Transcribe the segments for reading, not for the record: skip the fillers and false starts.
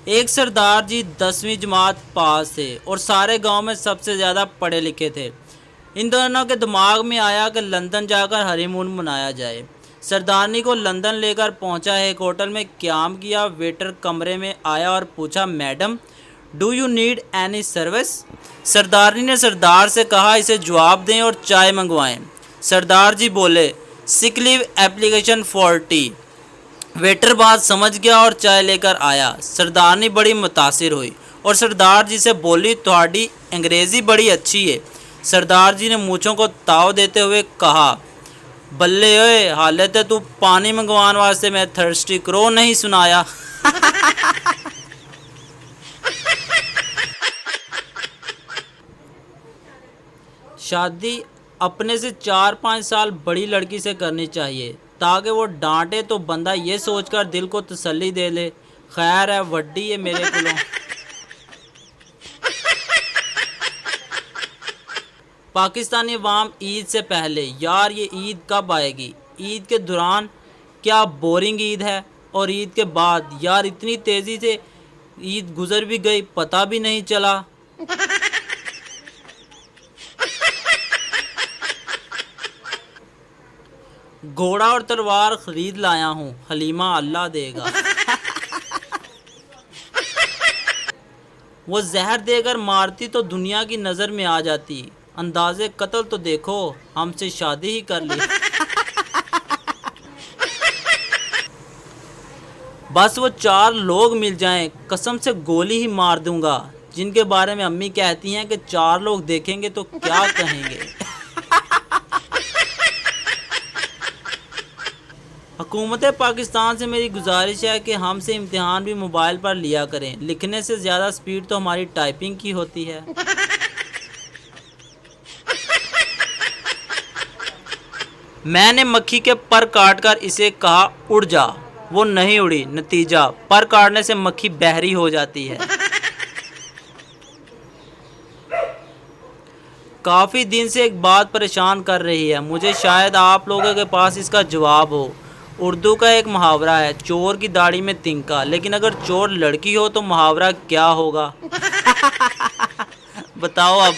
एक सरदार जी 10वीं जमात पास थे और सारे गांव में सबसे ज़्यादा पढ़े लिखे थे। इन दोनों के दिमाग में आया कि लंदन जाकर हनीमून मनाया जाए। सरदारनी को लंदन लेकर पहुंचा। एक होटल में क़याम किया। वेटर कमरे में आया और पूछा, madam do you need any service. सरदारनी ने सरदार से कहा, इसे जवाब दें और चाय मंगवाएं। सरदार जी बोले, sick leave application for T. Waiter बात समझ गया और चाय लेकर आया। सरदारनी बड़ी मुतासिर हुई और सरदार जी से बोली, तुम्हारी अंग्रेज़ी बड़ी अच्छी है। सरदार जी ने मूँछों को ताव देते हुए कहा, बल्ले ओए, हालत है तू पानी मंगवाने वास्ते मैं थर्स्टी क्रो नहीं सुनाया। शादी अपने से 4-5 साल बड़ी लड़की से करनी चाहिए ताकि वो डांटे तो बंदा ये सोचकर दिल को तसल्ली दे ले, खैर है वड्डी है मेरे को। पाकिस्तानी अवाम ईद से पहले, यार ये ईद कब आएगी, ईद के दौरान क्या बोरिंग ईद है, और ईद के बाद यार इतनी तेज़ी से ईद गुजर भी गई, पता भी नहीं चला। घोड़ा और तलवार खरीद लाया हूँ, हलीमा अल्लाह देगा। वो जहर देकर मारती तो दुनिया की नज़र में आ जाती, अंदाज़े कत्ल तो देखो, हमसे शादी ही कर ली। बस वो 4 लोग मिल जाएं, कसम से गोली ही मार दूंगा, जिनके बारे में अम्मी कहती हैं कि 4 लोग देखेंगे तो क्या कहेंगे। हुकूमत पाकिस्तान से मेरी गुजारिश है कि हमसे इम्तिहान भी मोबाइल पर लिया करें, लिखने से ज़्यादा स्पीड तो हमारी टाइपिंग की होती है। मैंने मक्खी के पर काटकर इसे कहा उड़ जा, वो नहीं उड़ी, नतीजा पर काटने से मक्खी बहरी हो जाती है। काफ़ी दिन से एक बात परेशान कर रही है मुझे, शायद आप लोगों के पास इसका जवाब हो। उर्दू का एक मुहावरा है, चोर की दाढ़ी में तिनका, लेकिन अगर चोर लड़की हो तो मुहावरा क्या होगा। बताओ अब।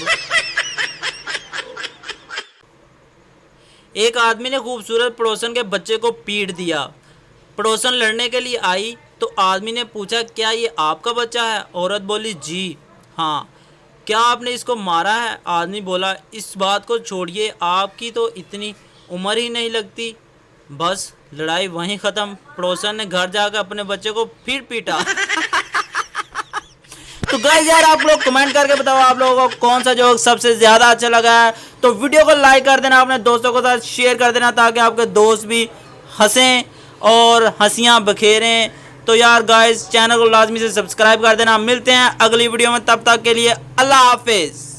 एक आदमी ने खूबसूरत पड़ोसन के बच्चे को पीट दिया। पड़ोसन लड़ने के लिए आई तो आदमी ने पूछा, क्या ये आपका बच्चा है। औरत बोली, जी हाँ। क्या आपने इसको मारा है। आदमी बोला, इस बात को छोड़िए, आपकी तो इतनी उम्र ही नहीं लगती। बस लड़ाई वहीं ख़त्म। पड़ोसन ने घर जाकर अपने बच्चे को फिर पीटा। तो गाइस यार, आप लोग कमेंट करके बताओ आप लोगों को कौन सा जोक सबसे ज़्यादा अच्छा लगा है। तो वीडियो को लाइक कर देना, अपने दोस्तों के साथ शेयर कर देना, ताकि आपके दोस्त भी हंसें और हंसियाँ बखेरें। तो यार गाइस, चैनल को लाजमी से सब्सक्राइब कर देना। मिलते हैं अगली वीडियो में, तब तक के लिए अल्लाह हाफिज़।